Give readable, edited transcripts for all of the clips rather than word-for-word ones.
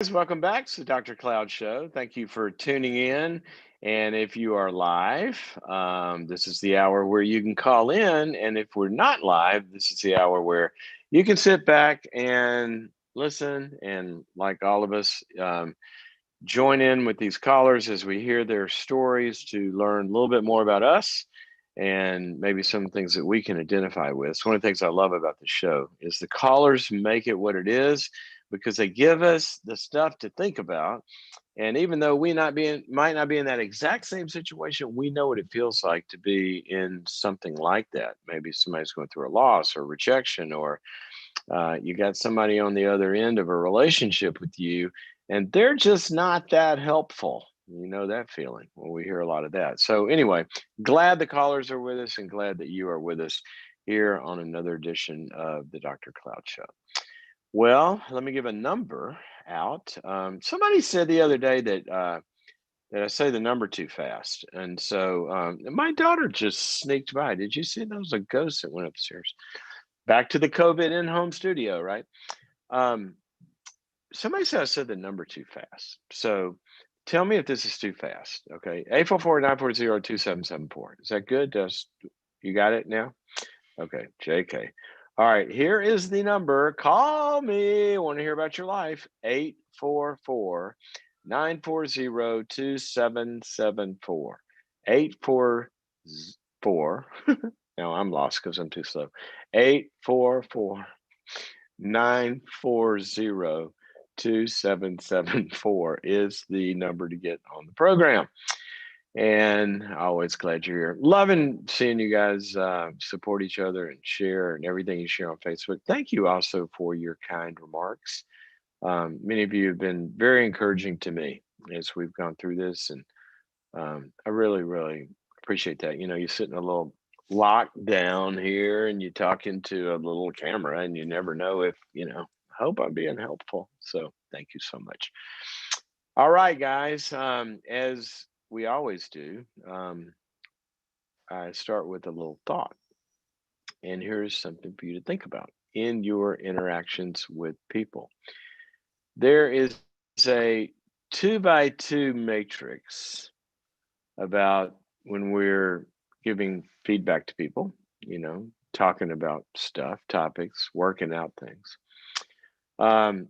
Guys, welcome back to the Dr. Cloud Show. Thank you for tuning in. And if you are live, this is the hour where you can call in. And if we're not live, this is the hour where you can sit back and listen. And like all of us, join in with these callers as we hear their stories to learn a little bit more about us and maybe some things that we can identify with. It's one of the things I love about the show is the callers make it what it is because they give us the stuff to think about. And even though we might not be in that exact same situation, we know what it feels like to be in something like that. Maybe somebody's going through a loss or rejection, or you got somebody on the other end of a relationship with you, and they're just not that helpful. You know that feeling. Well, we hear a lot of that. So, anyway, glad the callers are with us and glad that you are with us here on another edition of the Dr. Cloud Show. Well, let me give a number out. Somebody said the other day that I say the number too fast. And so my daughter just sneaked by. Did you see that? Was a ghost that went upstairs? Back to the COVID in-home studio, right? Um, Somebody said I said the number too fast. So tell me if this is too fast. Okay. 844-940-2774. Is that good? You got it now? Okay. JK. All right. Here is the number. Call me. I want to hear about your life. 844-940-2774. 844. No, I'm lost because I'm too slow. 844-940-2774 is the number to get on the program. And always glad you're here. Loving seeing you guys support each other and share and everything you share on Facebook. Thank you also for your kind remarks. Many of you have been very encouraging to me as we've gone through this. And I really, really appreciate that. You know, you sit in a little lockdown here and you talk into a little camera and you never know if, I hope I'm being helpful. So thank you so much. All right, guys. As we always do, I start with a little thought. And here's something for you to think about in your interactions with people. There is a 2x2 matrix about when we're giving feedback to people, talking about stuff, topics, working out things. And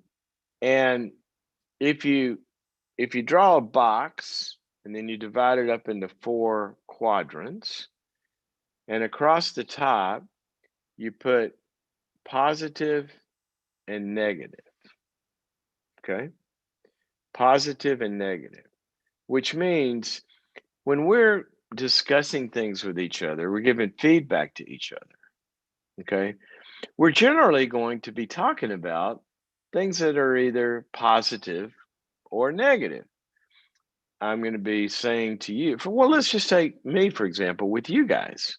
if you draw a box and then you divide it up into four quadrants, and across the top you put positive and negative. Okay, positive and negative, which means when we're discussing things with each other, we're giving feedback to each other. Okay. We're generally going to be talking about things that are either positive or negative. I'm going to be saying to you, well, let's just take me, for example, with you guys.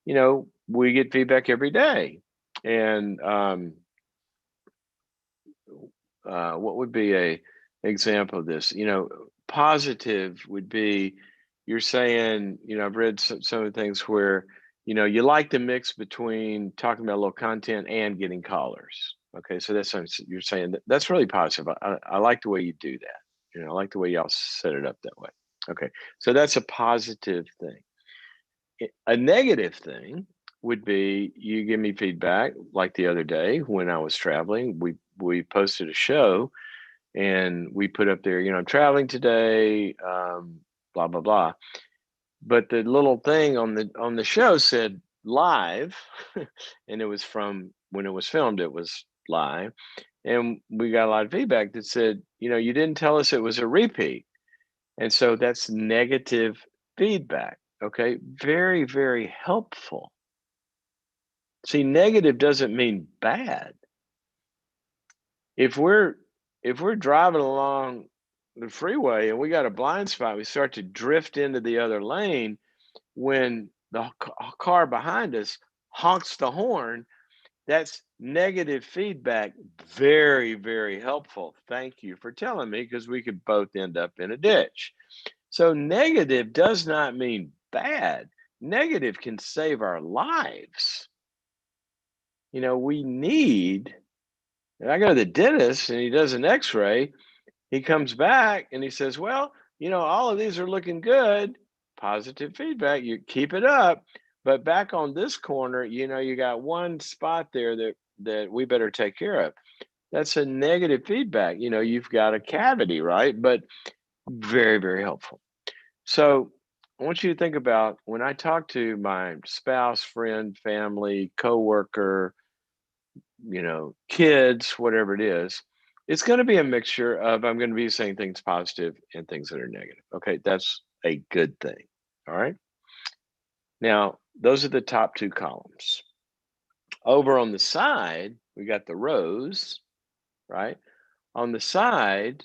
We get feedback every day. And what would be a example of this? Positive would be you're saying, I've read some of the things where, you like the mix between talking about a little content and getting callers. Okay, so that's what you're saying. That's really positive. I like the way you do that. I like the way y'all set it up that way. Okay, so that's a positive thing. A negative thing would be you give me feedback like the other day when I was traveling. We posted a show and we put up there, I'm traveling today, blah blah blah. But the little thing on the show said live, and it was from when it was filmed. It was live, and we got a lot of feedback that said, you didn't tell us it was a repeat, and so that's negative feedback. Okay, very very helpful. See, negative doesn't mean bad. If we're driving along the freeway and we got a blind spot, we start to drift into the other lane when the car behind us honks the horn. That's negative feedback. Very, very helpful. Thank you for telling me because we could both end up in a ditch. So, negative does not mean bad. Negative can save our lives. We need, and I go to the dentist and he does an x ray He comes back and he says, well, all of these are looking good. Positive feedback. You keep it up. But back on this corner, you got one spot there that we better take care of. That's a negative feedback. You've got a cavity, right? But very, very helpful. So I want you to think about when I talk to my spouse, friend, family, coworker, kids, whatever it is, it's going to be a mixture of I'm going to be saying things positive and things that are negative. Okay, that's a good thing. All right. Now, those are the top two columns. Over on the side, we got the rows, right? On the side,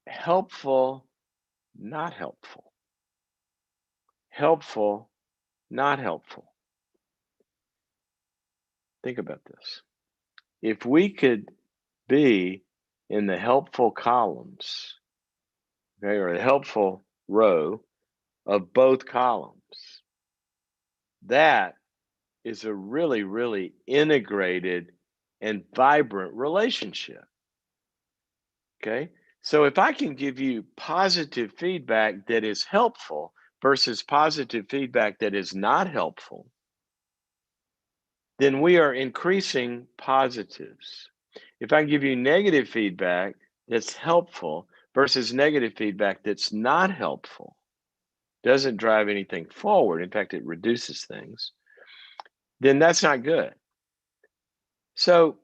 helpful, not helpful. Helpful, not helpful. Think about this. If we could be in the helpful columns, okay, or the helpful row of both columns, that is a really, really integrated and vibrant relationship. Okay. So if I can give you positive feedback that is helpful versus positive feedback that is not helpful, then we are increasing positives. If I give you negative feedback that's helpful versus negative feedback that's not helpful, doesn't drive anything forward, in fact, it reduces things, then that's not good. So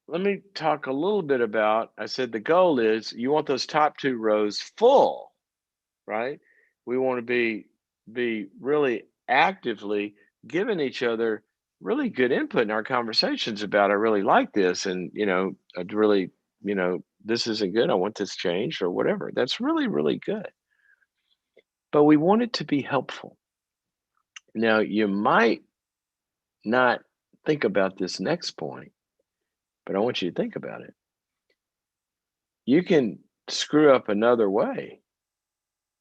let me talk a little bit about, I said the goal is you want those top two rows full, right? We want to be really actively giving each other really good input in our conversations about I really like this, and I'd really, this isn't good. I want this changed or whatever. That's really, really good. But we want it to be helpful. Now, you might not think about this next point, but I want you to think about it. You can screw up another way.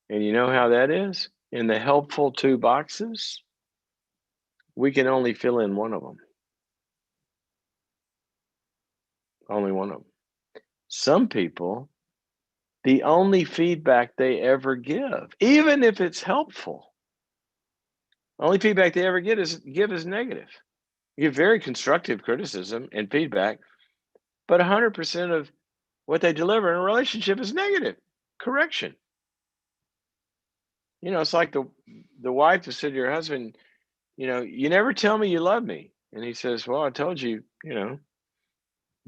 And you know how that is? In the helpful two boxes, we can only fill in one of them. Only one of them. Some people, the only feedback they ever give, even if it's helpful, only feedback they ever give is negative. You give very constructive criticism and feedback, but 100% of what they deliver in a relationship is negative correction. It's like the wife who said to your husband, you never tell me you love me. And he says, well, I told you,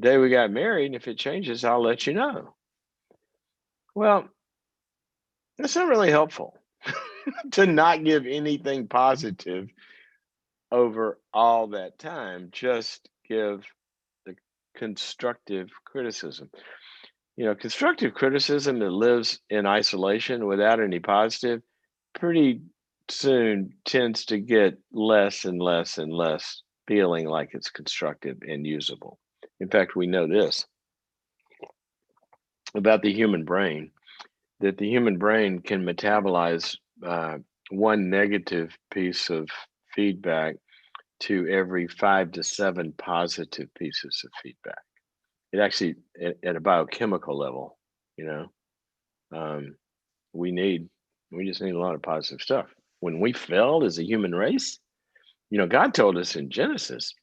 day we got married, and if it changes, I'll let you know. Well, that's not really helpful to not give anything positive over all that time. Just give the constructive criticism. Constructive criticism that lives in isolation without any positive pretty soon tends to get less and less and less feeling like it's constructive and usable. In fact, we know this about the human brain, that the human brain can metabolize one negative piece of feedback to every 5 to 7 positive pieces of feedback. It actually, at a biochemical level, um, we just need a lot of positive stuff. When we failed as a human race, God told us in Genesis,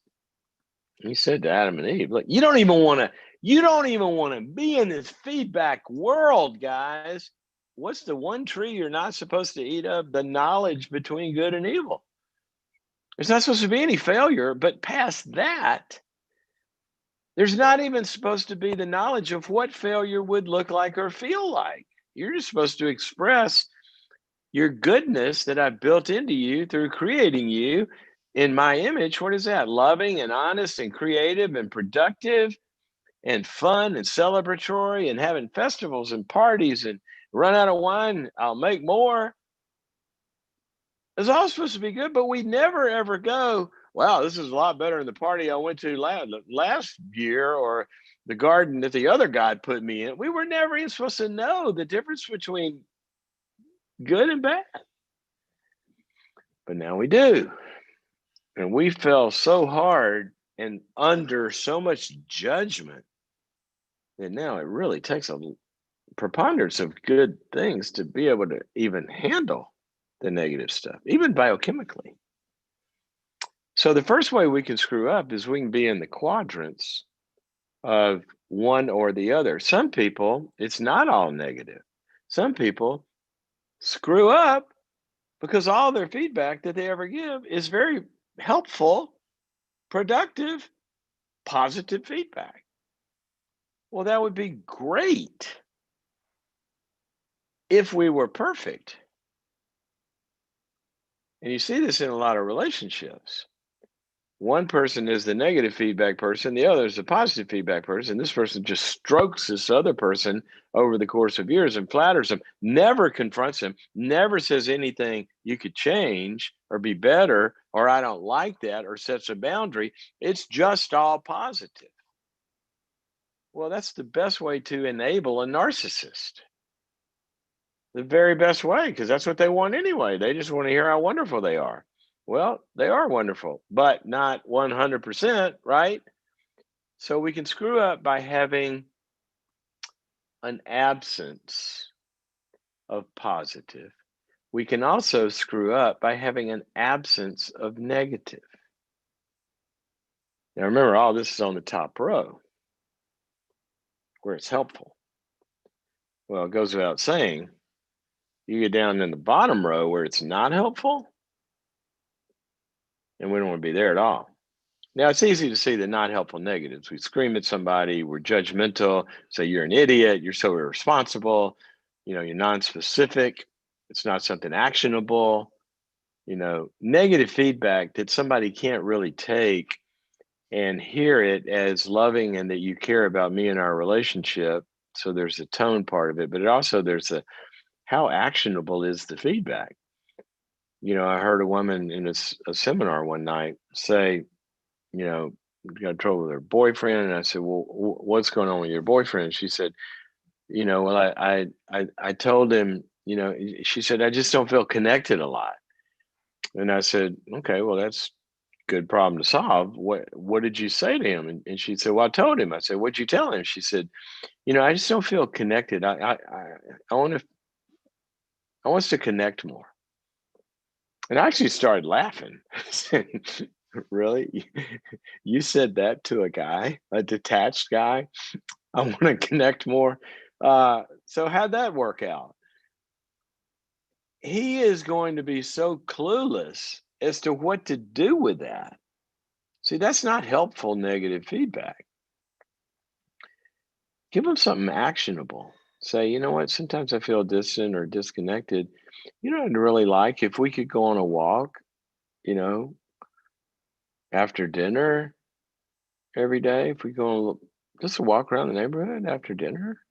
he said to Adam and Eve, look, you don't even want to be in this feedback world, guys. What's the one tree you're not supposed to eat of? The knowledge between good and evil. There's not supposed to be any failure, but past that, there's not even supposed to be the knowledge of what failure would look like or feel like. You're just supposed to express your goodness that I've built into you through creating you in my image. What is that? Loving and honest and creative and productive and fun and celebratory and having festivals and parties and run out of wine, I'll make more. It's all supposed to be good, but we never ever go, wow, this is a lot better than the party I went to last year or the garden that the other God put me in. We were never even supposed to know the difference between good and bad. But now we do. And we fell so hard and under so much judgment And now it really takes a preponderance of good things to be able to even handle the negative stuff, even biochemically. So the first way we can screw up is we can be in the quadrants of one or the other. Some people, it's not all negative. Some people screw up because all their feedback that they ever give is very helpful, productive, positive feedback. Well, that would be great if we were perfect. And you see this in a lot of relationships. One person is the negative feedback person, the other is the positive feedback person. This person just strokes this other person over the course of years and flatters them, never confronts him, never says anything you could change or be better, or I don't like that, or sets a boundary. It's just all positive. Well, that's the best way to enable a narcissist. The very best way, because that's what they want anyway. They just want to hear how wonderful they are. Well, they are wonderful, but not 100%, right? So we can screw up by having an absence of positive. We can also screw up by having an absence of negative. Now, remember, all this is on the top row where it's helpful. Well, it goes without saying, you get down in the bottom row where it's not helpful, and we don't want to be there at all. Now, it's easy to see the not helpful negatives. We scream at somebody, we're judgmental, say you're an idiot, you're so irresponsible, you're non-specific, it's not something actionable. Negative feedback that somebody can't really take and hear it as loving and that you care about me and our relationship. So there's a tone part of it, but it also there's a how actionable is the feedback. I heard a woman in a seminar one night say, you know, got trouble with her boyfriend. And I said, well, what's going on with your boyfriend? And she said, well, I told him, she said, I just don't feel connected a lot. And I said, okay, well, that's a good problem to solve. What did you say to him? And she said, well, I told him. I said, what'd you tell him? She said, I just don't feel connected. I want to, I want us to connect more. And I actually started laughing. Really? You said that to a guy, a detached guy? I want to connect more. So how'd that work out? He is going to be so clueless as to what to do with that. See, that's not helpful negative feedback. Give him something actionable. Say, you know what, sometimes I feel distant or disconnected. I'd really like if we could go on a walk, you know, after dinner every day. If we go just a walk around the neighborhood after dinner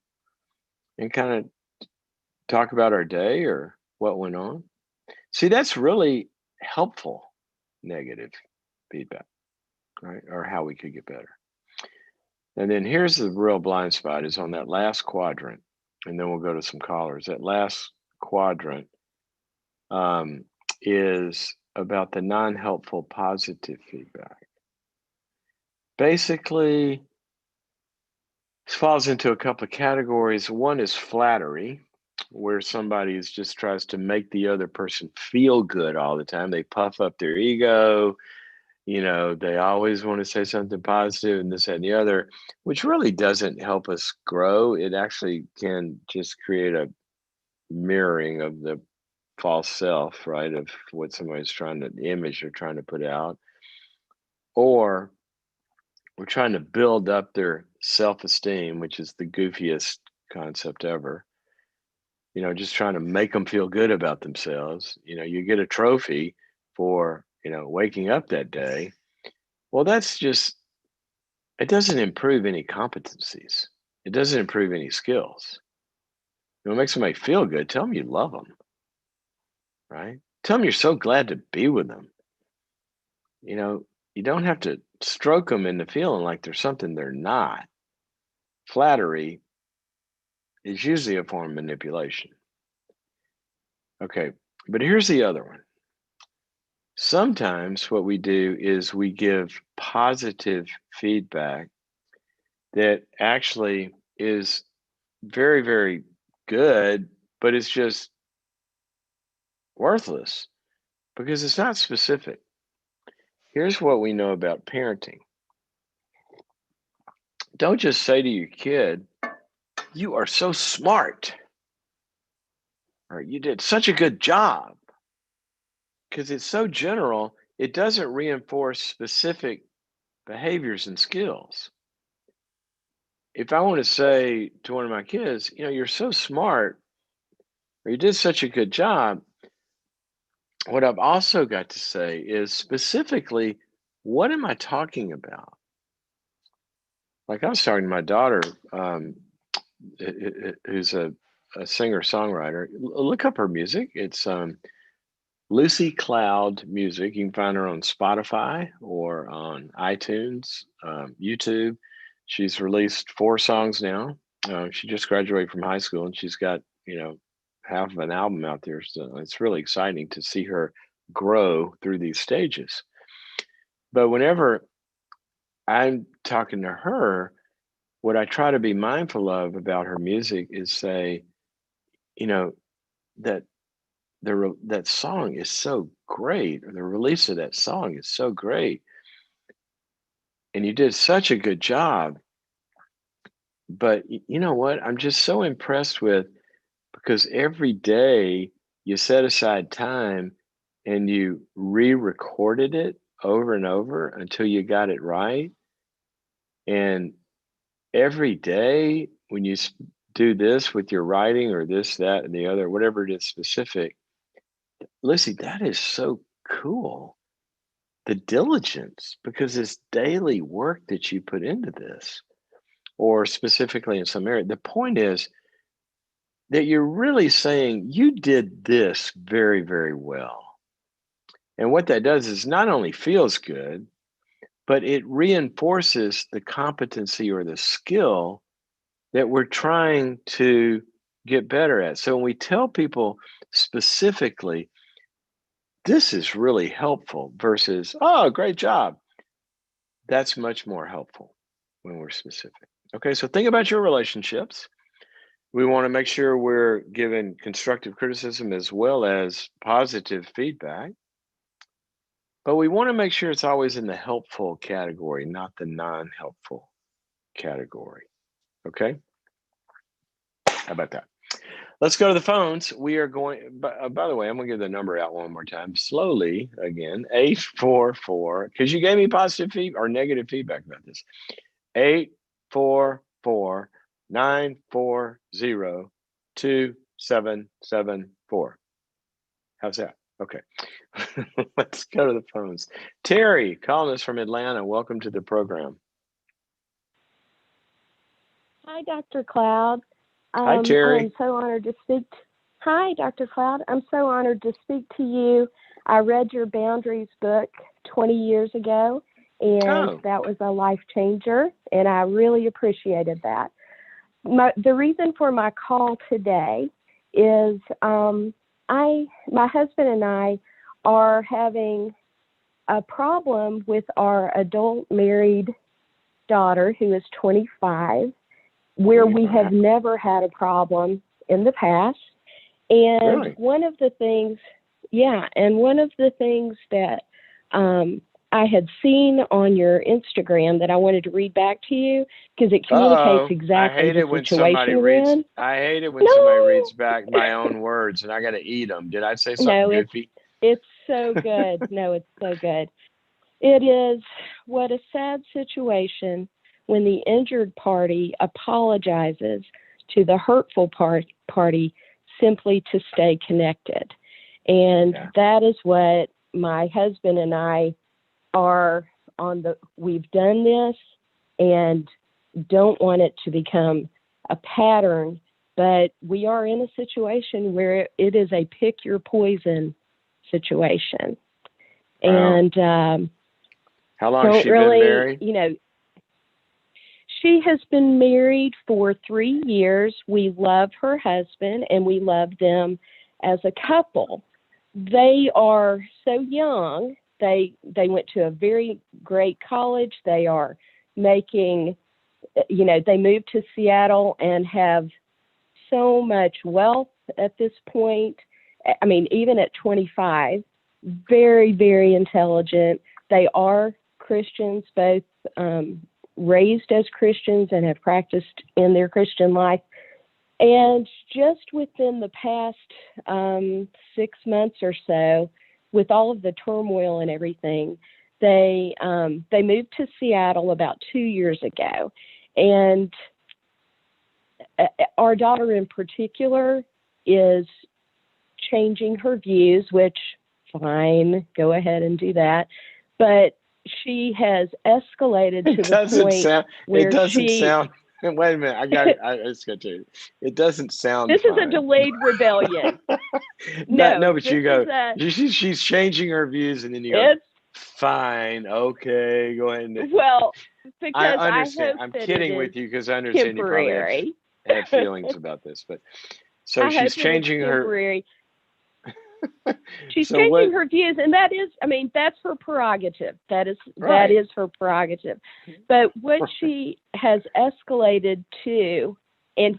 and kind of talk about our day or what went on. See, that's really helpful negative feedback, right? Or how we could get better. And then here's the real blind spot is on that last quadrant. And then we'll go to some callers. That last quadrant um, is about the non helpful positive feedback. Basically, this falls into a couple of categories. One is flattery, where somebody just tries to make the other person feel good all the time. They puff up their ego. They always want to say something positive and this, that, and the other, which really doesn't help us grow. It actually can just create a mirroring of the false self, right? Of what somebody's the image they're trying to put out. Or we're trying to build up their self-esteem, which is the goofiest concept ever. Just trying to make them feel good about themselves. You get a trophy for, waking up that day. Well, that's just, it doesn't improve any competencies. It doesn't improve any skills. It makes somebody feel good. Tell them you love them, right? Tell them you're so glad to be with them. You don't have to stroke them into feeling like they're something they're not. Flattery is usually a form of manipulation. Okay, but here's the other one. Sometimes what we do is we give positive feedback that actually is very, very good, but it's just worthless because it's not specific. Here's what we know about parenting. Don't just say to your kid, "You are so smart," or "You did such a good job," because it's so general, it doesn't reinforce specific behaviors and skills. If I want to say to one of my kids, "You're so smart," or "You did such a good job," what I've also got to say is specifically, what am I talking about? Like I was talking to my daughter, who's a singer-songwriter. Look up her music. It's Lucy Cloud Music. You can find her on Spotify or on iTunes, YouTube. She's released 4 songs now. She just graduated from high school and she's got, half of an album out there. So it's really exciting to see her grow through these stages. But whenever I'm talking to her, what I try to be mindful of about her music is say, you know, that that song is so great, or the release of that song is so great, and you did such a good job. But you know what? I'm just so impressed with because every day you set aside time and you re-recorded it over and over until you got it right. And every day when you do this with your writing or this, that, and the other, whatever it is specific, Lucy, that is so cool. The diligence, because it's daily work that you put into this, or specifically in some area. The point is that you're really saying you did this very, very well. And what that does is not only feels good, but it reinforces the competency or the skill that we're trying to get better at. So when we tell people specifically, this is really helpful versus, oh, great job, that's much more helpful when we're specific. Okay, so think about your relationships. We want to make sure we're giving constructive criticism as well as positive feedback. But we want to make sure it's always in the helpful category, not the non helpful category. Okay? How about that? Let's go to the phones. We are going, by the way, I'm going to give the number out one more time slowly again 844, because you gave me positive feedback or negative feedback about this. 844 940 2774. How's that? Okay. Let's go to the phones. Terry, calling us from Atlanta. Welcome to the program. Hi, Dr. Cloud. Hi, Terry. I'm so honored to speak. Hi, Dr. Cloud. I'm so honored to speak to you. I read your Boundaries book 20 years ago, and that was a life changer, and I really appreciated that. The reason for my call today is my husband and I are having a problem with our adult married daughter who is 25, where we have never had a problem in the past. And really? one of the things that I had seen on your Instagram that I wanted to read back to you because it communicates exactly the situation we're in. I hate it when somebody reads back my own words and I got to eat them. Did I say something goofy? It's so good. No, it's so good. It is what a sad situation when the injured party apologizes to the hurtful party simply to stay connected. And that is what my husband and I are we've done this and don't want it to become a pattern, but we are in a situation where it is a pick your poison situation. Wow. And how long has she been married? She has been married for 3 years. We love her husband and we love them as a couple. They are so young. They went to a very great college. They are making they moved to Seattle and have so much wealth at this point. I mean, even at 25, very, very intelligent. They are Christians, both raised as Christians and have practiced in their Christian life. And just within the past 6 months or so, with all of the turmoil and everything, they moved to Seattle about 2 years ago. And our daughter in particular is changing her views, which, fine, go ahead and do that. But she has escalated to the point where it doesn't sound. Wait a minute, I just got to. It doesn't sound. This fine. is a delayed rebellion. No, but you go. She's changing her views, and then you go. Fine, okay, go ahead. Well, because I understand. I'm kidding with you because I understand temporary. You probably have feelings about this, but so she's changing her. She's changing her views, and that is, I mean, that's her prerogative. That is her prerogative. But what she has escalated to, and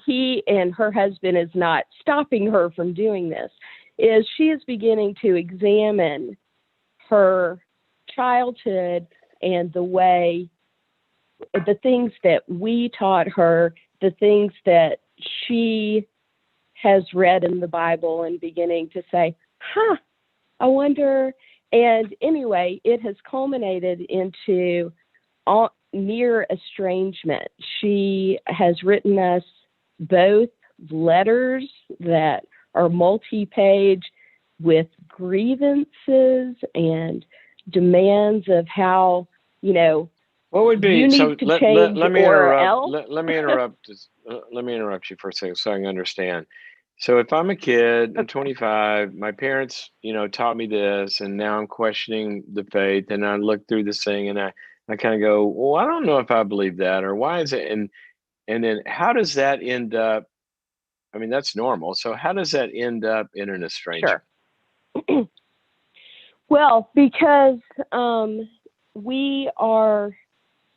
her husband is not stopping her from doing this, is she is beginning to examine her childhood and the things that we taught her, the things that she has read in the Bible, and beginning to say, I wonder. And anyway, it has culminated into near estrangement. She has written us both letters that are multi-page with grievances and demands of how, what would be, you need so to let me interrupt. Let me interrupt. Let me interrupt you for a second so I can understand. So if I'm a kid, I'm 25, my parents, taught me this, and now I'm questioning the faith, and I look through this thing, and I kind of go, well, I don't know if I believe that, or why is it? And then how does that end up? I mean, that's normal. So how does that end up in an estrangement? Sure. Well, because we are,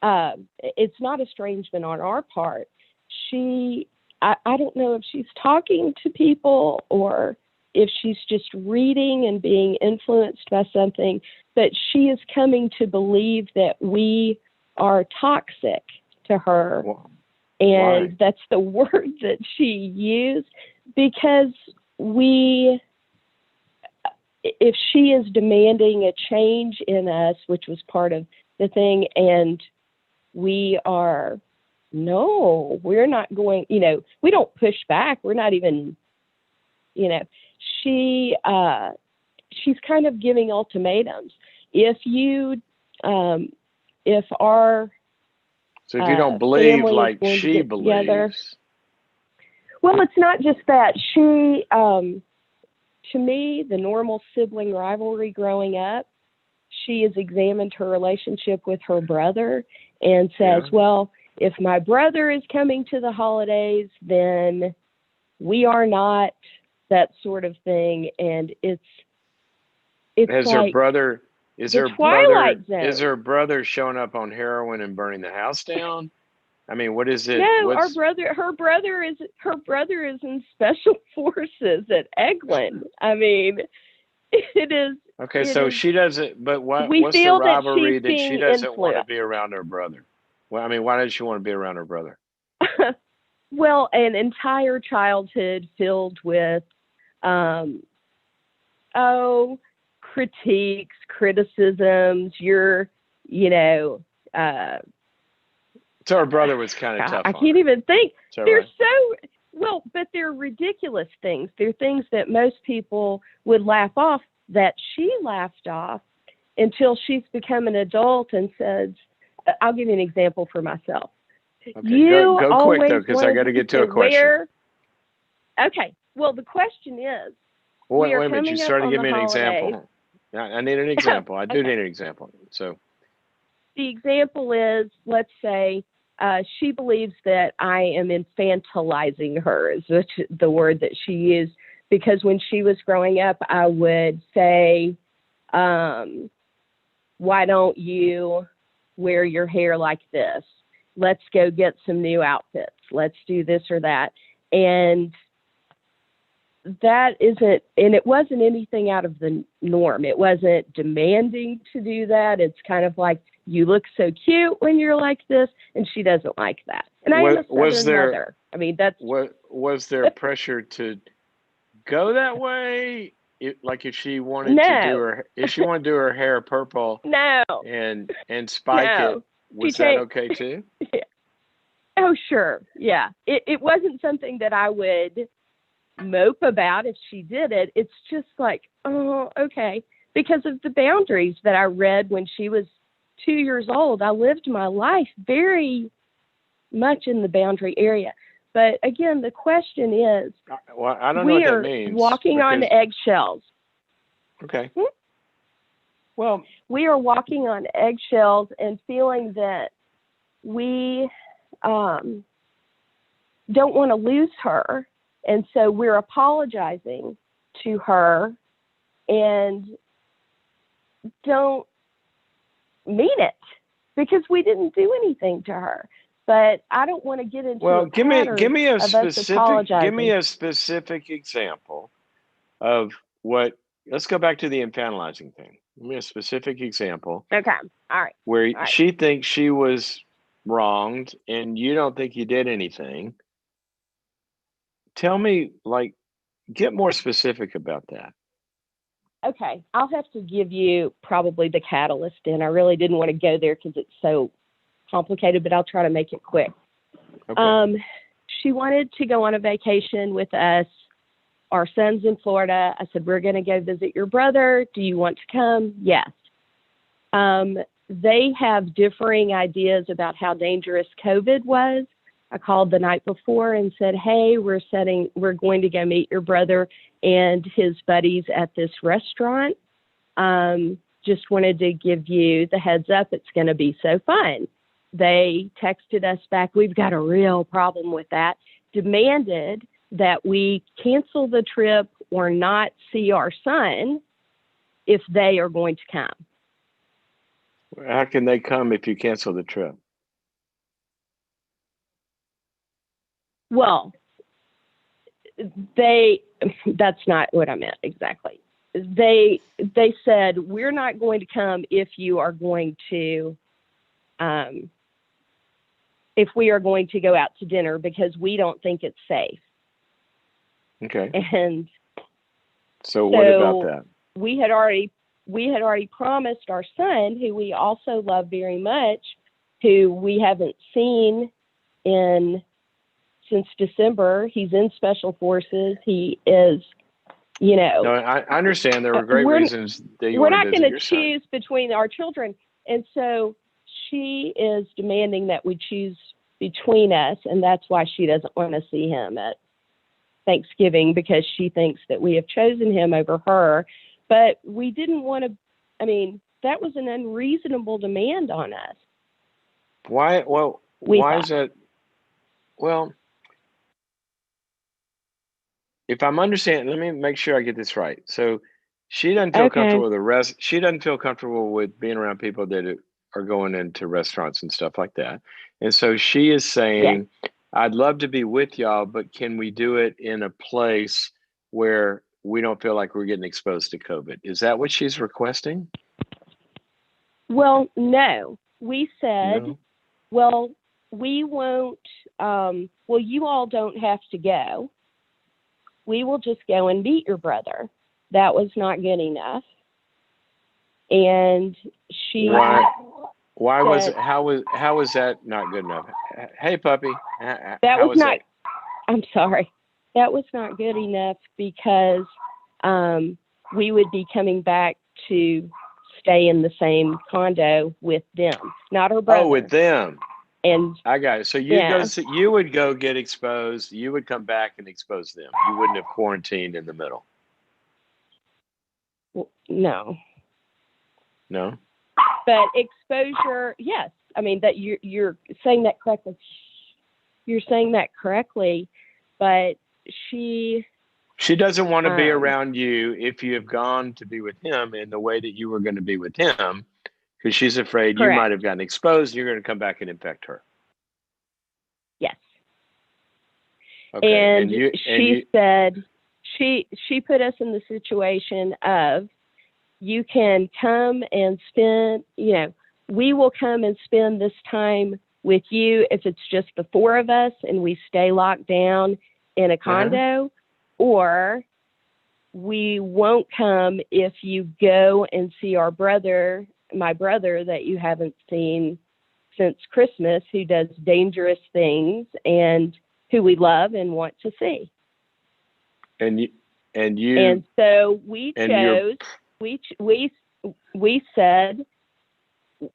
it's not estrangement on our part. I don't know if she's talking to people or if she's just reading and being influenced by something, but she is coming to believe that we are toxic to her. And that's the word that she used, because if she is demanding a change in us, which was part of the thing, and we are, no, we're not going, we don't push back. We're not even, she's kind of giving ultimatums. If you don't believe like she believes. Together, well, it's not just that. She, to me, the normal sibling rivalry growing up, she has examined her relationship with her brother and says, well, if my brother is coming to the holidays, then we are not, that sort of thing. And it's like Is her brother showing up on heroin and burning the house down? I mean, what is it? No, her brother is in special forces at Eglin. I mean, it is. Okay, so she doesn't, but what's the rivalry that she doesn't want to be around her brother? Well, I mean, why does she want to be around her brother? Well, an entire childhood filled with, critiques, criticisms. So her brother was kind of tough. I can't even think. They're but they're ridiculous things. They're things that most people would laugh off, that she laughed off until she's become an adult and says, I'll give you an example for myself. Okay, go quick though, because I got to get to a question. Okay. Well, the question is. Wait a minute. You started to give me an example. I need an example. I do need an example. So. The example is, let's say, she believes that I am infantilizing her, is the word that she used, because when she was growing up, I would say, why don't you wear your hair like this? let's go get some new outfits. Let's do this or that. And that isn't, and it wasn't anything out of the norm. It wasn't demanding to do that. It's kind of like, you look so cute when you're like this, and she doesn't like that. And I am a Southern mother. I mean, that's was there pressure to go that way? Like if she wanted to do her hair purple, and spike it, was that okay too? Yeah. Oh, sure, yeah. It wasn't something that I would mope about if she did it. It's just like, oh, okay, because of the boundaries that I read when she was 2 years old. I lived my life very much in the boundary area. But again, the question is, well, I don't know what that means. Walking on eggshells. Okay. Well, we are walking on eggshells and feeling that we don't want to lose her. And so we're apologizing to her and don't mean it because we didn't do anything to her. But I don't want to get into give me a specific example of what. Let's go back to the infantilizing thing. Give me a specific example. Okay. All right. Where she thinks she was wronged and you don't think you did anything. Tell me, get more specific about that. Okay. I'll have to give you probably the catalyst, and I really didn't want to go there because it's so complicated, but I'll try to make it quick. Okay. She wanted to go on a vacation with us. Our son's in Florida. I said, we're going to go visit your brother. Do you want to come? Yes. They have differing ideas about how dangerous COVID was. I called the night before and said, hey, we're going to go meet your brother and his buddies at this restaurant. Just wanted to give you the heads up. It's going to be so fun. They texted us back, we've got a real problem with that, demanded that we cancel the trip or not see our son if they are going to come. How can they come if you cancel the trip? Well, that's not what I meant exactly. They said, we're not going to come if you are going to, if we are going to go out to dinner because we don't think it's safe. Okay. And so what about that? We had already promised our son, who we also love very much, who we haven't seen since December. He's in Special Forces. He is, No, I understand there were great reasons that you we're want to visit your son. We're not going to choose between our children. And so she is demanding that we choose between us, and that's why she doesn't want to see him at Thanksgiving, because she thinks that we have chosen him over her. But we didn't want to, that was an unreasonable demand on us. Why? Well, why is that? Well, if I'm understanding, let me make sure I get this right. So she doesn't feel comfortable with the rest. She doesn't feel comfortable with being around people that are going into restaurants and stuff like that. And so she is saying, I'd love to be with y'all, but can we do it in a place where we don't feel like we're getting exposed to COVID? Is that what she's requesting? Well, no. We said, well, we won't, you all don't have to go. We will just go and meet your brother. That was not good enough. And she... Why was it? How was that not good enough? Hey, puppy. That was not. I'm sorry. That was not good enough because we would be coming back to stay in the same condo with them, not her brother. Oh, with them. And I got it. So you would go get exposed. You would come back and expose them. You wouldn't have quarantined in the middle. No. No. But exposure, yes. That you're saying that correctly. You're saying that correctly, but she doesn't want to be around you if you have gone to be with him in the way that you were going to be with him, because she's afraid you might have gotten exposed. You're going to come back and infect her. Okay. And she said she put us in the situation of, you can come and spend, we will come and spend this time with you if it's just the four of us and we stay locked down in a condo, or we won't come if you go and see my brother that you haven't seen since Christmas, who does dangerous things and who we love and want to see. And so we chose, we said,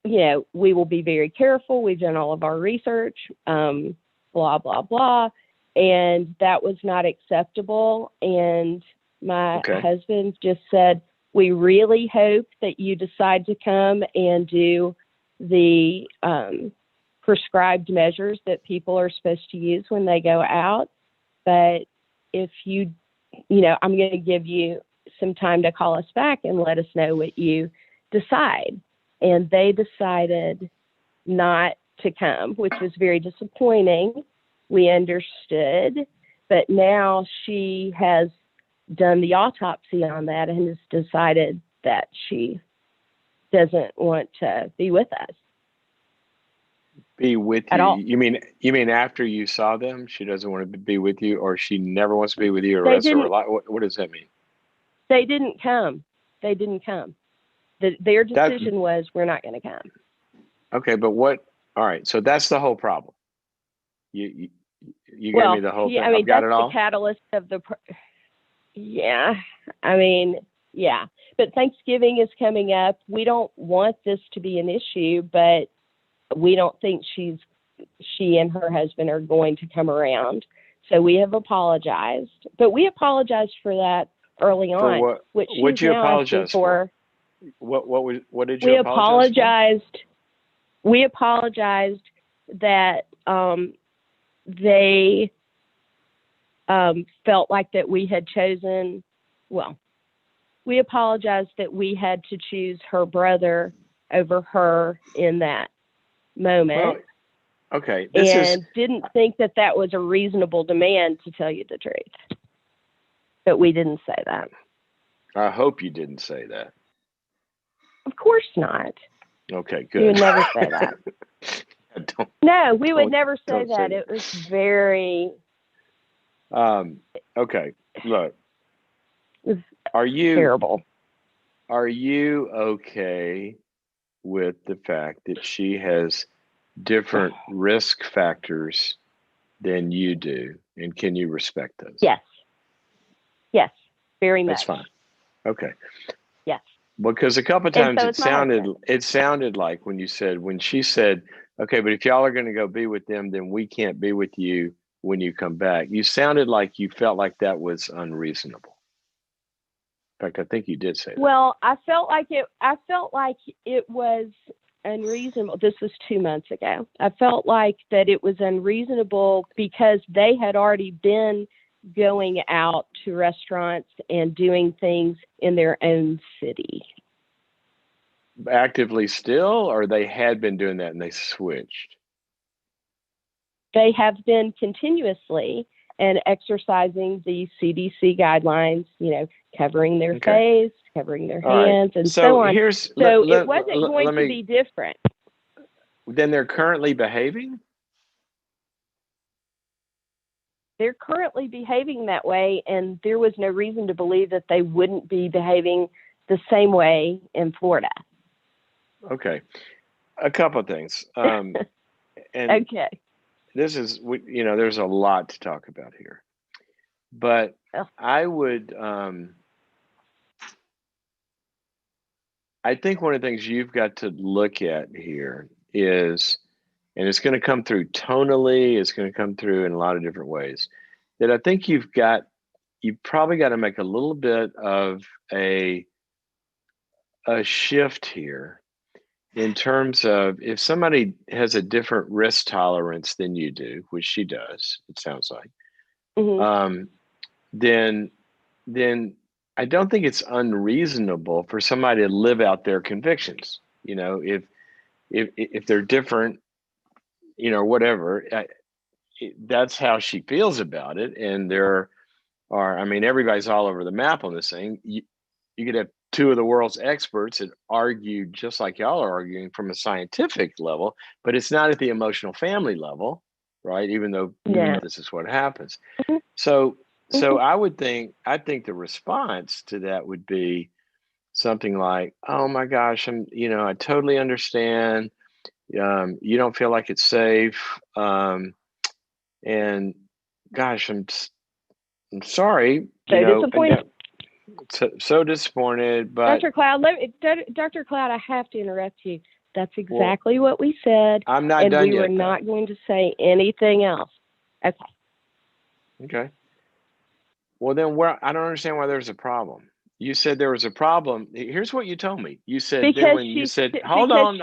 we will be very careful. We've done all of our research, blah, blah, blah. And that was not acceptable. And my husband just said, we really hope that you decide to come and do the prescribed measures that people are supposed to use when they go out. But if I'm going to give you some time to call us back and let us know what you decide. And they decided not to come, which was very disappointing. We understood, but now she has done the autopsy on that and has decided that she doesn't want to be with us. Be with at you? All. You mean after you saw them, she doesn't want to be with you, or she never wants to be with you, or rest of her life? What does that mean? They didn't come. Their decision was, we're not going to come. Okay, but what? All right, so that's the whole problem. You gave me the whole thing. I've got it all. The catalyst of the. Yeah, yeah. But Thanksgiving is coming up. We don't want this to be an issue, but we don't think she and her husband are going to come around. So we have apologized, but we apologized for that early on. For what? What'd you apologize for? What did you apologize for? We apologized that they felt like that we had chosen. Well, we apologized that we had to choose her brother over her in that moment. Well, okay. Didn't think that was a reasonable demand, to tell you the truth. But we didn't say that. I hope you didn't say that. Of course not. Okay, good. We would never say that. No, we would never say that. It was very... okay, look. It was terrible. Are you okay with the fact that she has different risk factors than you do? And can you respect those? Yes. Yes, very much. That's fine. Okay. Yes. Because a couple of times it sounded like when she said, okay, but if y'all are going to go be with them, then we can't be with you when you come back. You sounded like you felt like that was unreasonable. In fact, I think you did say that. Well, I felt like it was unreasonable. This was 2 months ago. I felt like that it was unreasonable because they had already been going out to restaurants and doing things in their own city. Actively still, or they had been doing that and they switched? They have been continuously and exercising the CDC guidelines, covering their face, covering their hands, and so on. It wasn't going to be different. Then they're currently behaving? They're currently behaving that way, and there was no reason to believe that they wouldn't be behaving the same way in Florida. Okay. A couple of things. Okay. This is, there's a lot to talk about here. But I would, I think one of the things you've got to look at here is, and it's going to come through tonally, it's going to come through in a lot of different ways, that I think you've probably got to make a little bit of a shift here in terms of, if somebody has a different risk tolerance than you do, which she does, it sounds like, then I don't think it's unreasonable for somebody to live out their convictions. If they're different, whatever, that's how she feels about it. And there are, I mean, everybody's all over the map on this thing. You could have two of the world's experts that argue just like y'all are arguing from a scientific level, but it's not at the emotional family level, right? Even though this is what happens. Mm-hmm. So I think the response to that would be something like, "Oh my gosh, I totally understand. You don't feel like it's safe, and gosh, I'm sorry, disappointed. so disappointed." But Dr. Cloud, Dr. Cloud, I have to interrupt you. That's exactly what we said. I'm not done yet. And we were not going to say anything else. Okay. Okay. Well, then I don't understand why there's a problem. You said there was a problem. Here's what you told me. You said hold on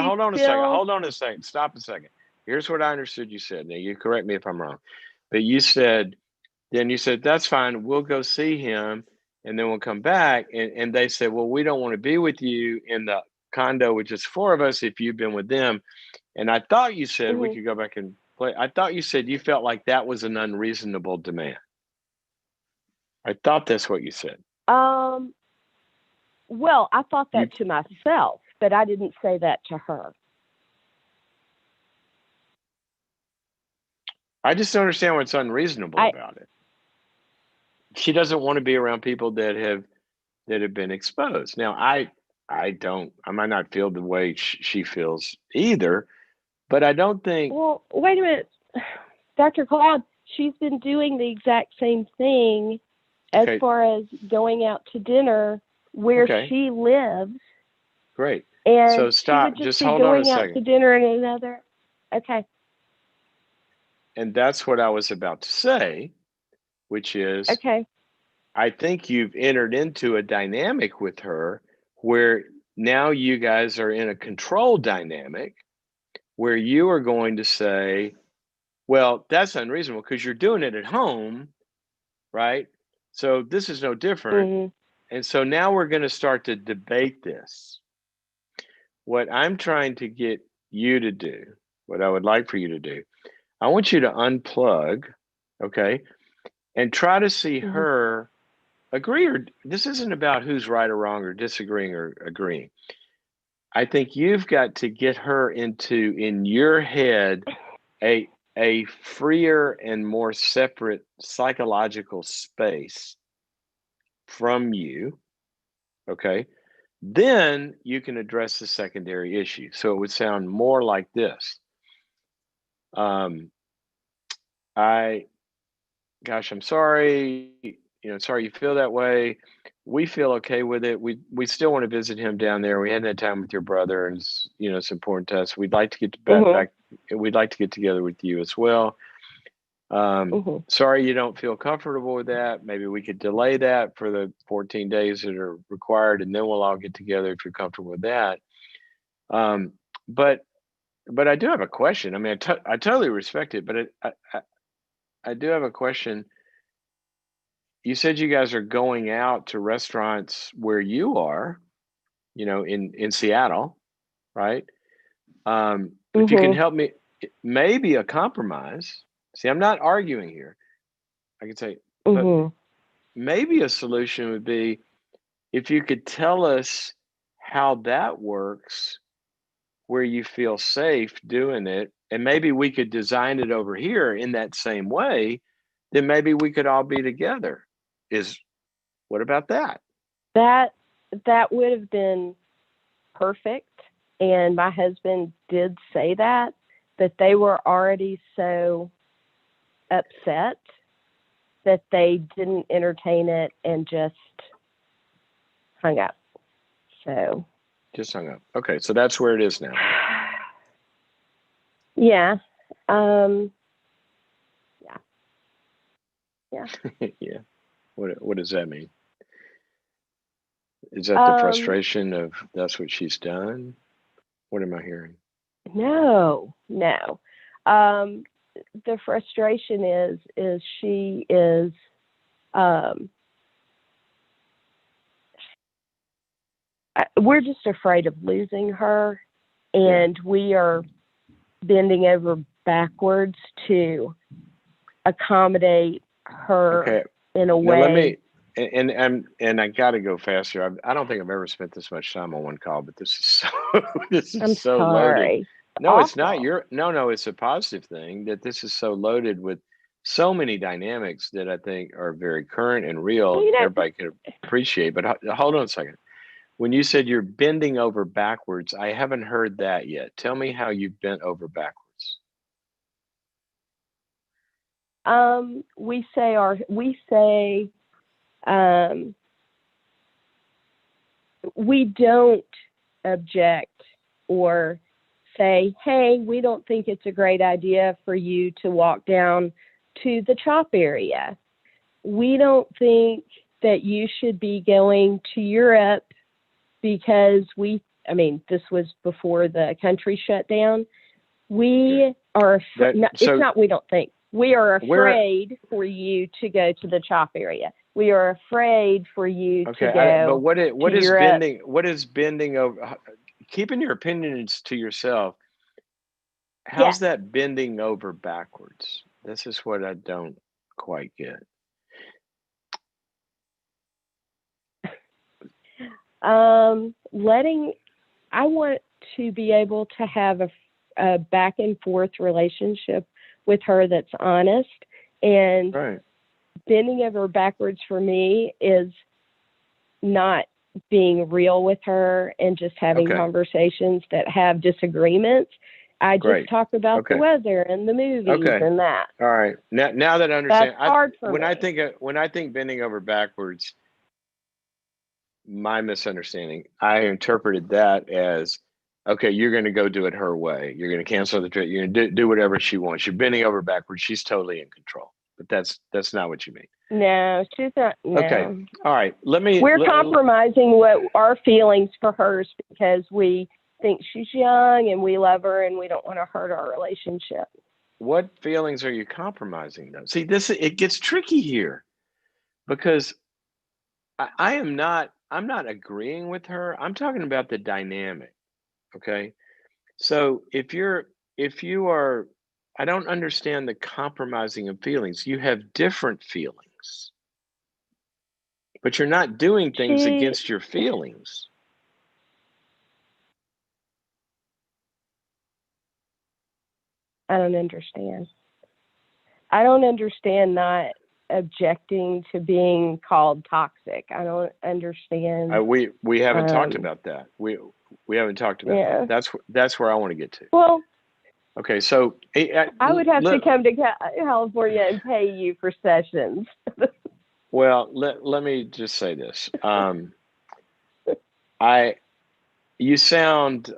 a second. Stop a second. Here's what I understood you said. Now you correct me if I'm wrong. But you said that's fine. We'll go see him and then we'll come back. And they said, well, we don't want to be with you in the condo with just four of us if you've been with them. And I thought you said we could go back and play. I thought you said you felt like that was an unreasonable demand. I thought that's what you said. Well, I thought that to myself, but I didn't say that to her. I just don't understand what's unreasonable about it. She doesn't want to be around people that have been exposed. Now, I might not feel the way she feels either, but I don't think. Well, wait a minute, Dr. Cloud. She's been doing the exact same thing as far as going out to dinner where she lives. Great. And so stop. Just hold on a second. Going out to dinner in another. Okay. And that's what I was about to say, which is, I think you've entered into a dynamic with her where now you guys are in a control dynamic where you are going to say, well, that's unreasonable because you're doing it at home, right? So this is no different. Mm-hmm. And so now we're going to start to debate this. What I'm trying to get you to do, what I would like for you to do, I want you to unplug, okay, and try to see her agree, or this isn't about who's right or wrong or disagreeing or agreeing. I think you've got to get her into, in your head, a freer and more separate psychological space from you, okay? Then you can address the secondary issue. So it would sound more like this. I'm sorry, sorry you feel that way. We feel okay with it. We still want to visit him down there. We hadn't had time with your brother, and it's important to us. We'd like to get back. We'd like to get together with you as well. Sorry you don't feel comfortable with that. Maybe we could delay that for the 14 days that are required, and then we'll all get together if you're comfortable with that. But I do have a question. I mean, I totally respect it, but I do have a question. You said you guys are going out to restaurants where you are, in Seattle, right? If you can help me, maybe a compromise. See, I'm not arguing here. I can say, but maybe a solution would be if you could tell us how that works, where you feel safe doing it, and maybe we could design it over here in that same way, then maybe we could all be together. What about that? That would have been perfect. And my husband did say that, but they were already so upset that they didn't entertain it and just hung up. So just hung up. Okay, so that's where it is now. Yeah. Yeah. Yeah. What does that mean? Is that the frustration of that's what she's done? What am I hearing? No. The frustration is she is we're just afraid of losing her, and we are bending over backwards to accommodate her in a way. Now let me, and I got to go faster. I don't think I've ever spent this much time on one call, but this is so loaded. No, awful. It's not. No, it's a positive thing that this is so loaded with so many dynamics that I think are very current and real. Everybody can appreciate. But hold on a second. When you said you're bending over backwards, I haven't heard that yet. Tell me how you bent over backwards. We don't object or say, hey, we don't think it's a great idea for you to walk down to the chop area. We don't think that you should be going to Europe because this was before the country shut down. We are, it's not we don't think. We are afraid for you to go to the chop area. We are afraid for you to go. But what is Europe. bending? What is bending over? Keeping your opinions to yourself. How's that bending over backwards? This is what I don't quite get. I want to be able to have a back and forth relationship with her that's honest, and bending over backwards for me is not being real with her and just having conversations that have disagreements. I just talk about the weather and the movies and that. All right. Now that I understand, that's hard for me. When I think bending over backwards, my misunderstanding, I interpreted that as, okay, you're going to go do it her way. You're going to cancel the trip. You're going to do whatever she wants. You're bending over backwards. She's totally in control. But that's not what you mean. No, she's not. No. Okay. All right. We're compromising what our feelings for hers because we think she's young and we love her and we don't want to hurt our relationship. What feelings are you compromising though? See, it gets tricky here because I'm not agreeing with her. I'm talking about the dynamic. Okay. So if you are, I don't understand the compromising of feelings. You have different feelings, but you're not doing things against your feelings. I don't understand. I don't understand not objecting to being called toxic. I don't understand. We haven't talked about that. We haven't talked about that. That's where I want to get to. Well, okay, so I would have to come to California and pay you for sessions. Well, let me just say this. You sound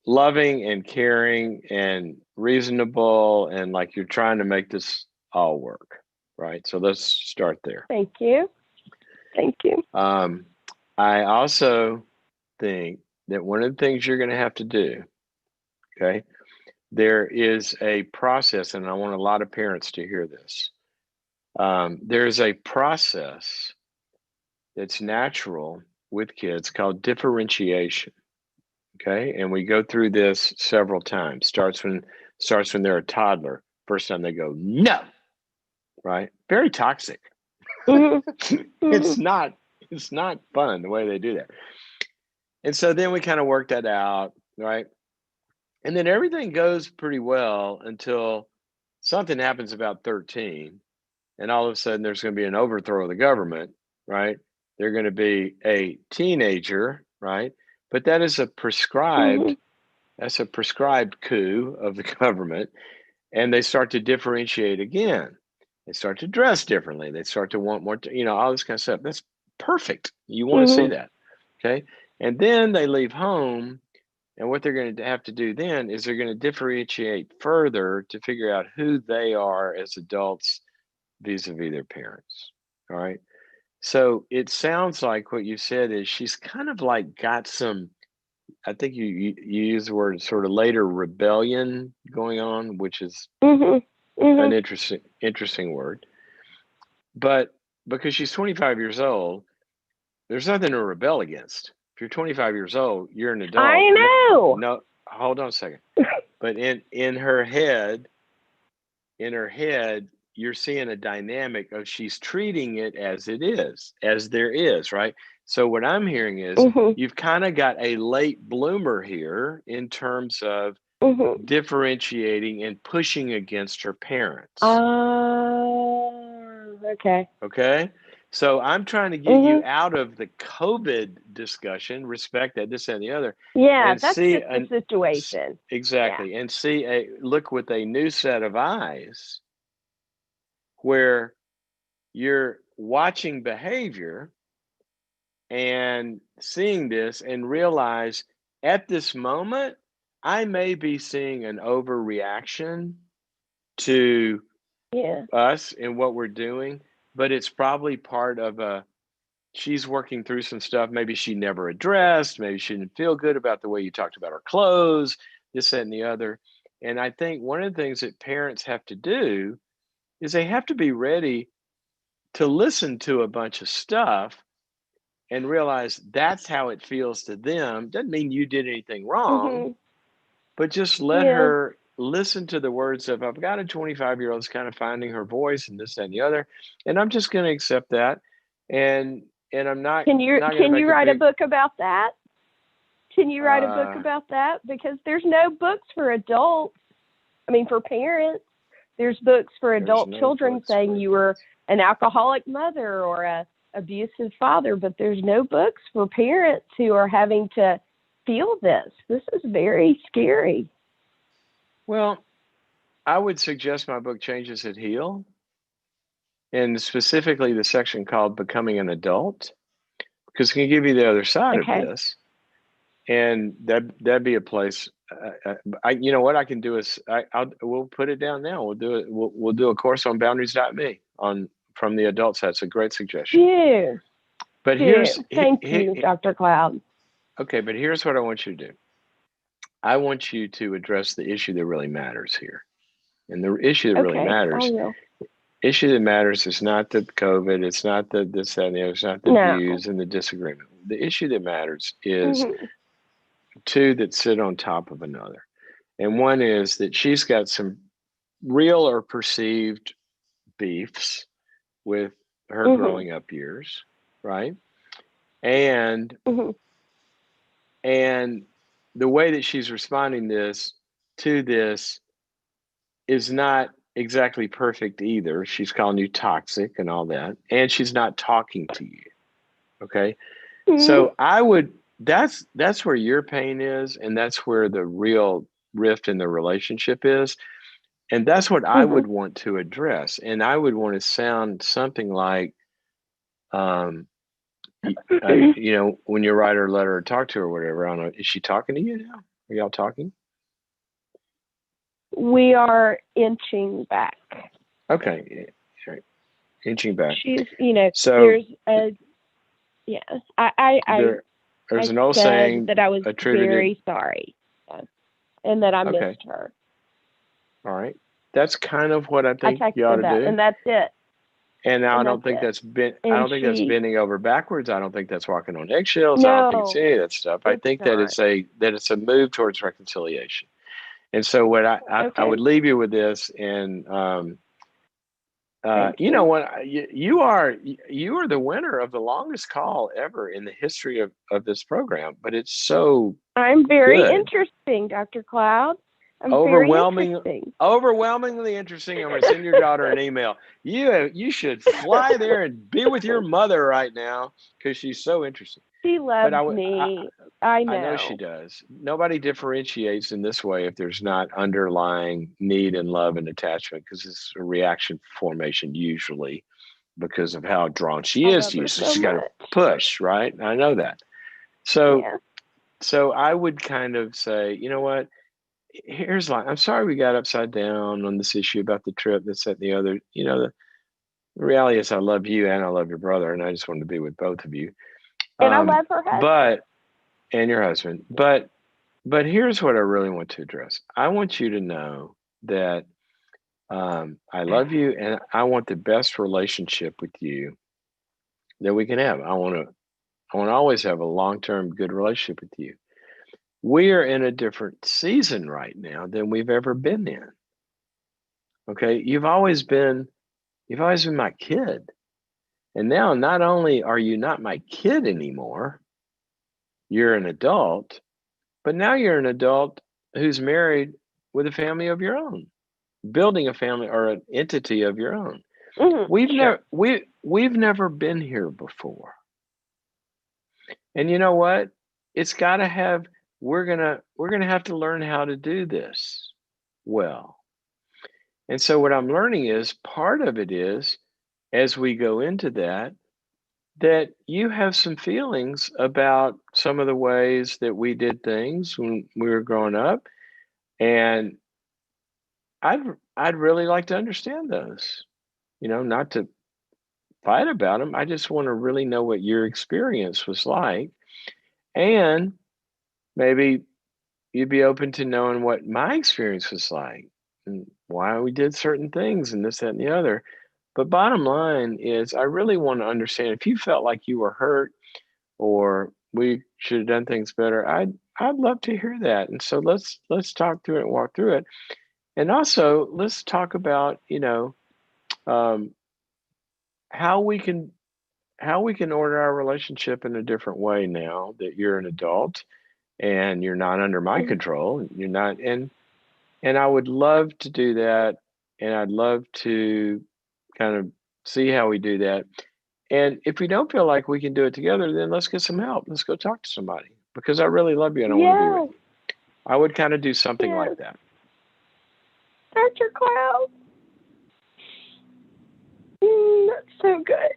loving and caring and reasonable and like you're trying to make this all work, right? So let's start there. Thank you. I also think that one of the things you're going to have to do, okay, there is a process, and I want a lot of parents to hear this. There's a process that's natural with kids called differentiation. Okay, and we go through this several times. Starts when they're a toddler. First time they go, no, right? Very toxic. It's not fun the way they do that. And so then we kind of work that out, right? And then everything goes pretty well until something happens about 13, and all of a sudden there's going to be an overthrow of the government, right? They're going to be a teenager, right? But that is a prescribed coup of the government, and they start to differentiate again. They start to dress differently. They start to want more, all this kind of stuff. That's perfect. You want to see that, okay? And then they leave home, and what they're going to have to do then is they're going to differentiate further to figure out who they are as adults vis-a-vis their parents, all right? So it sounds like what you said is she's kind of like got some, I think you use the word sort of later rebellion going on, which is an interesting word. But because she's 25 years old, there's nothing to rebel against. If you're 25 years old, you're an adult. I know. No, hold on a second. But in her head, in her head, you're seeing a dynamic of she's treating it as it is, as there is, right? So what I'm hearing is Mhm. you've kind of got a late bloomer here in terms of Mhm. differentiating and pushing against her parents. Okay. Okay. So I'm trying to get you Mhm. out of the COVID discussion, respect that, this and the other, Yeah, and that's see just the an situation. Yeah. exactly, and see a look with a new set of eyes where you're watching behavior and seeing this and realize at this moment, I may be seeing an overreaction to Yeah. us and what we're doing, but it's probably part of a she's working through some stuff maybe she never addressed, maybe she didn't feel good about the way you talked about her clothes, this, that, and the other. And I think one of the things that parents have to do is they have to be ready to listen to a bunch of stuff and realize that's how it feels to them. Doesn't mean you did anything wrong, Mhm. but just let Yeah. her listen to the words of, I've got a 25-year-old that's kind of finding her voice and this, that, and the other. And I'm just going to accept that. And I'm not going to Can you make a write a big, book about that? Can you write a book uh, about that? Because there's no books for adults. I mean, for parents, there's books for there's adult no children books saying for you were adults. an alcoholic mother or a abusive father, but there's no books for parents who are having to feel this. This is very scary. Well, I would suggest my book Changes That Heal, and specifically the section called Becoming an Adult, because it can give you the other side of Okay. this. And that'd be a place. You know what I can do is we'll put it down now. We'll do it. We'll do a course on boundaries.me on from the adult side. It's a great suggestion. Phew. But here's Phew. Thank you, Dr. Cloud. okay. But here's what I want you to do. I want you to address the issue that really matters here. And the Okay, I will. issue that matters is not the COVID. It's not the this that, and the other. It's not the No. views and the disagreement. The issue that matters is Hmm. two that sit on top of another. And one is that she's got some real or perceived beefs with her Hmm. growing up years, right? And Hmm. and the way that she's responding to this is not exactly perfect either. She's calling you toxic and all that, and she's not talking to you. Okay? Hmm. So I would that's where your pain is, and that's where the real rift in the relationship is. And that's what I Hmm. would want to address. And I would want to sound something like, um, you know, when you write her a letter or talk to her or whatever, I don't know, is she talking to you now? Are y'all talking? We are inching back. Okay. Right. Inching back. She's, So there's a, yeah, I, I, there's I an old said saying that I was attributed. very sorry, and that I Okay. missed her. All right. That's kind of what I I think you ought texted to that, do. and that's it. And now And that's it. I And don't think that's she, bending over backwards. I don't think that's walking on eggshells. I don't think it's no, any of that stuff. I it's think that not. it's a move towards reconciliation. And so what I would Okay. leave you with this, and Thank you know you. what, you are the winner of the longest call ever in the history of this program, but it's so I'm very good. interesting, Dr. Cloud. I'm very overwhelming interesting. Overwhelmingly interesting. I'm going to send your daughter an email. You should fly there and be with your mother right now because she's so interesting. She But loves me. I I know she know. does. Nobody differentiates in this way if there's not underlying need and love and attachment, because it's a reaction formation usually because of how drawn she I is love to you. her So so she's got to much. push, right? I know that. So Yeah. so I would kind of say, you know what? Here's like, I'm sorry we got upside down on this issue about the trip, this, that, and the other. You know, the reality is I love you and I love your brother, and I just wanted to be with both of you. And I love her husband. But and your husband. But here's what I really want to address. I want you to know that I love you and I want the best relationship with you that we can have. I want to always have a long-term good relationship with you. We are in a different season right now than we've ever been in. Okay. You've always been my kid. And now not only are you not my kid anymore, you're an adult, but now you're an adult who's married with a family of your own, building a family or an entity of your own. Sure. We've never been here before. And you know what? It's got to have we're going to have to learn how to do this well. And so what I'm learning is part of it is as we go into that you have some feelings about some of the ways that we did things when we were growing up, and I'd I'd really like to understand those. Not to fight about them. I just want to really know what your experience was like, and maybe you'd be open to knowing what my experience was like and why we did certain things and this, that, and the other. But bottom line is, I really want to understand if you felt like you were hurt or we should have done things better. I'd love to hear that. And so let's talk through it and walk through it. And also let's talk about um, how we can order our relationship in a different way now that you're an adult and you're not under my control. You're not, and I would love to do that, and I'd love to kind of see how we do that. And if we don't feel like we can do it together, then let's get some help. Let's go talk to somebody because I really love you and I want to be with Yes. you. I would kind of do something like Yes. that. Dr. Cloud. That's so good.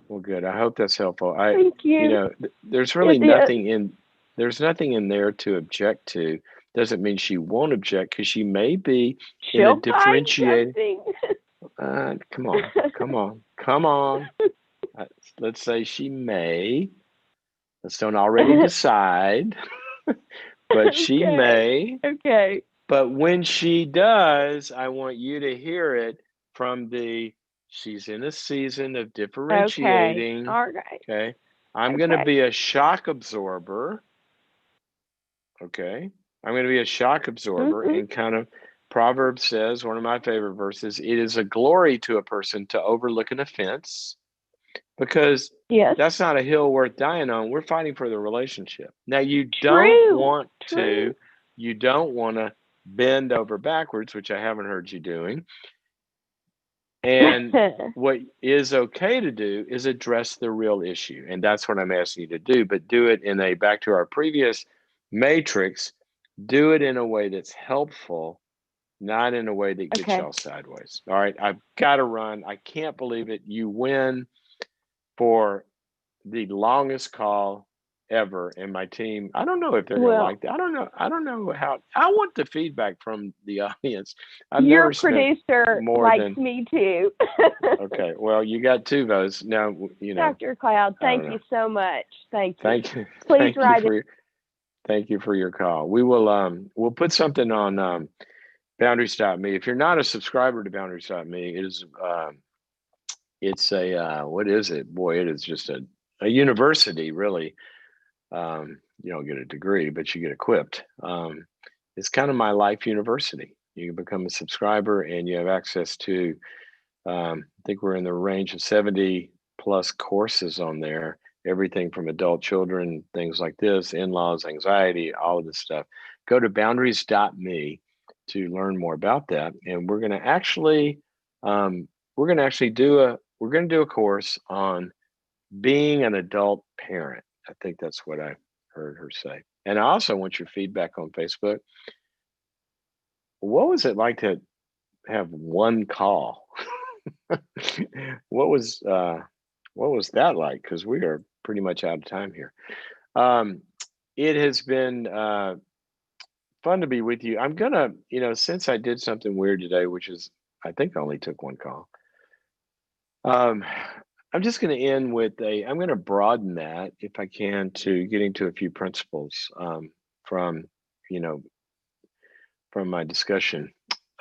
Well, good. I hope that's helpful. Thank you. There's really It is. there's nothing in there to object to. Doesn't mean she won't object because she may be in a She'll find differentiated. something. Come on, come on, come on. Uh, let's say she may. Let's don't already decide, but she Okay. may. Okay. But when she does, I want you to hear it from she's in a season of Okay. differentiating. All right. Okay. I'm going to Okay. be a shock absorber. Okay. I'm going to be a shock absorber Mhm. and kind of Proverbs says, one of my favorite verses, it is a glory to a person to overlook an offense because Yes. that's not a hill worth dying on. We're fighting for the relationship. Now True. True. you don't want to bend over backwards, which I haven't heard you doing. And what is okay to do is address the real issue. And that's what I'm asking you to do, but do it in back to our previous matrix, do it in a way that's helpful, not in a way that gets Okay. y'all sideways. All right. I've got to run. I can't believe it. You win for the longest call ever. And my team, I don't know if they're going to Well, like that. I don't know how. I want the feedback from the audience. I've your never spent producer more likes than me too. okay. Well, you got two votes now. Dr. Cloud, I don't thank know. you so much. Thank you. Thank you, Please thank you write it. for your call. We'll put something on Boundaries.me. If you're not a subscriber to Boundaries.me, it is it's a what is it? Boy, it is just a university, really. You don't get a degree, but you get equipped. It's kind of my life university. You can become a subscriber and you have access to, I think we're in the range of 70 plus courses on there, everything from adult children, things like this, in laws, anxiety, all of this stuff. Go to boundaries.me to learn more about that. And we're going to actually do a course on being an adult parent. I think that's what I heard her say. And I also want your feedback on Facebook. What was it like to have one call? what was uh, what was that like? Because we are pretty much out of time here. Um, it has been fun to be with you. I'm gonna, since I did something weird today, which is I think I only took one call. Um, I'm just going to end with I'm going to broaden that if I can to getting to a few principles from, you know, from my discussion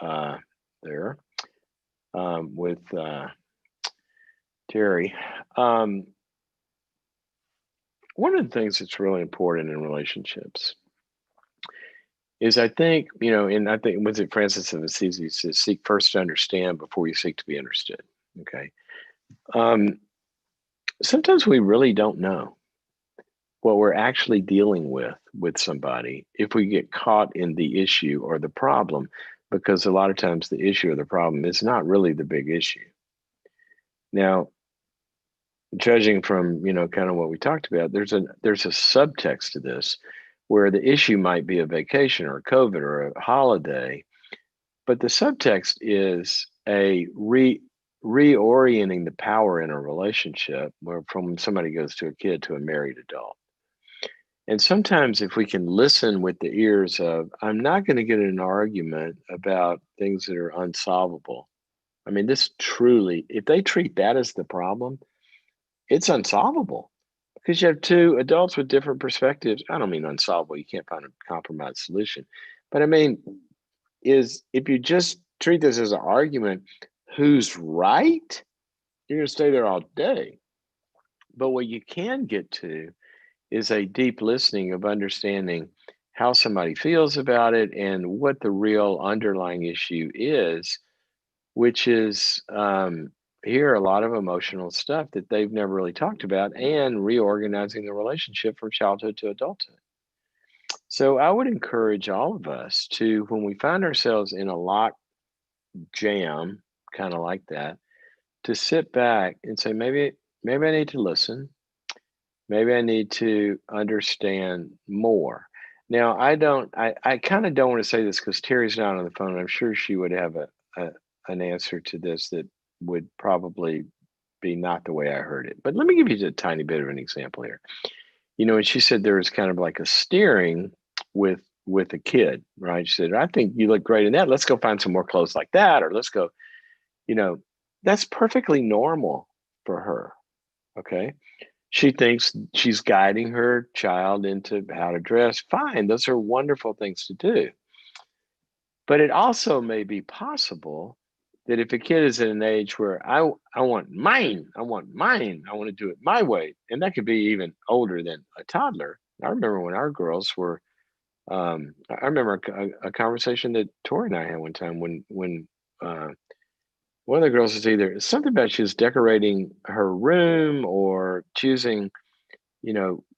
uh, there with Terry. Um, one of the things that's really important in relationships is I think, and I think, was it Francis of Assisi says, seek first to understand before you seek to be understood. Okay. Sometimes we really don't know what we're actually dealing with somebody if we get caught in the issue or the problem, because a lot of times the issue or the problem is not really the big issue. Now, judging from, kind of what we talked about, there's a subtext to this where the issue might be a vacation or COVID or a holiday, but the subtext is a reorienting the power in a relationship, where from somebody goes to a kid to a married adult. And sometimes if we can listen with the ears of, I'm not going to get in an argument about things that are unsolvable. I mean, this truly, if they treat that as the problem, it's unsolvable, because you have two adults with different perspectives. I don't mean unsolvable. You can't find a compromise solution. But I mean, is if you just treat this as an argument, who's right? You're going to stay there all day. But what you can get to is a deep listening of understanding how somebody feels about it and what the real underlying issue is, which is here a lot of emotional stuff that they've never really talked about, and reorganizing the relationship from childhood to adulthood. So I would encourage all of us to, when we find ourselves in a lock jam, kind of like that, to sit back and say, maybe I need to listen. Maybe I need to understand more. Now, I kind of don't want to say this because Terry's not on the phone. I'm sure she would have an answer to this that would probably be not the way I heard it. But let me give you a tiny bit of an example here. And she said there was kind of like a steering with a kid, right? She said, I think you look great in that. Let's go find some more clothes like that, or let's go, you know, that's perfectly normal for her. Okay. She thinks she's guiding her child into how to dress. Fine. Those are wonderful things to do. But it also may be possible that if a kid is at an age where I want mine, I want to do it my way, and that could be even older than a toddler. I remember when our girls were, I remember a conversation that Tori and I had one time when one of the girls was either something about she was decorating her room or choosing,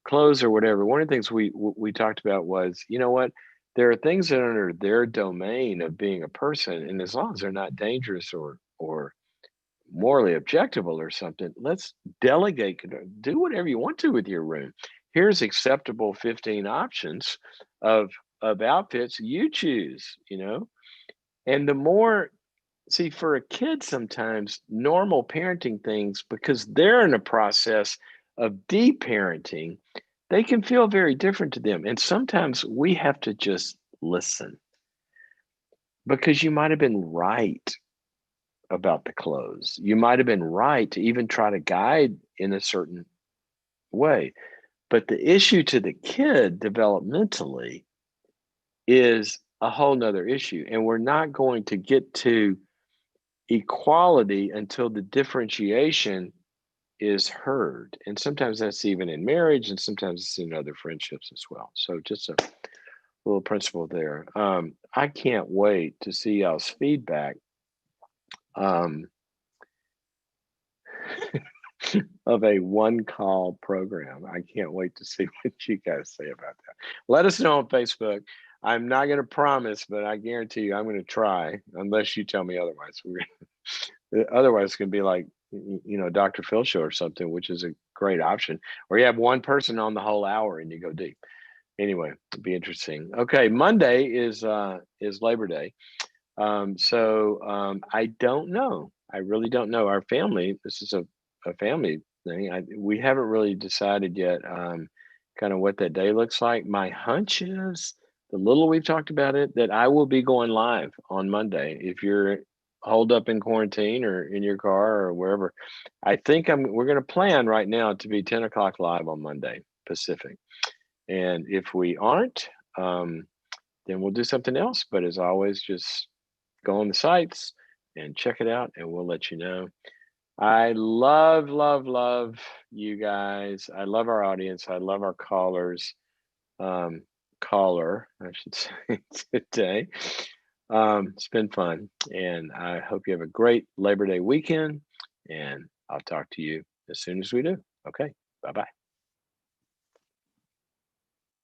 clothes or whatever. One of the things we talked about was, you know what, there are things that are under their domain of being a person, and as long as they're not dangerous or morally objectionable or something, let's delegate. Do whatever you want to with your room. Here's acceptable 15 options of outfits. You choose. And the more, see, for a kid, sometimes normal parenting things, because they're in a process of de-parenting, they can feel very different to them. And sometimes we have to just listen, because you might have been right about the clothes. You might have been right to even try to guide in a certain way. But the issue to the kid developmentally is a whole nother issue. And we're not going to get to equality until the differentiation is heard. And sometimes that's even in marriage, and sometimes it's in other friendships as well. So just a little principle there. I can't wait to see y'all's feedback um, of a one call program. I can't wait to see what you guys say about that. Let us know on Facebook. I'm not going to promise, but I guarantee you I'm going to try, unless you tell me otherwise. Otherwise, it's going to be like, Dr. Phil show or something, which is a great option, or you have one person on the whole hour and you go deep. Anyway, it'd be interesting. Okay, Monday is Labor Day. So I don't know. I really don't know. Our family, this is a family thing. We haven't really decided yet kind of what that day looks like. My hunch is, the little we've talked about it, that I will be going live on Monday. If you're holed up in quarantine or in your car or wherever, I think we're going to plan right now to be 10 o'clock live on Monday Pacific. And if we aren't, then we'll do something else. But as always, just go on the sites and check it out, and we'll let you know. I love, love, love you guys. I love our audience. I love our callers. caller, I should say, today. It's been fun, and I hope you have a great Labor Day weekend, and I'll talk to you as soon as we do. Okay, bye-bye.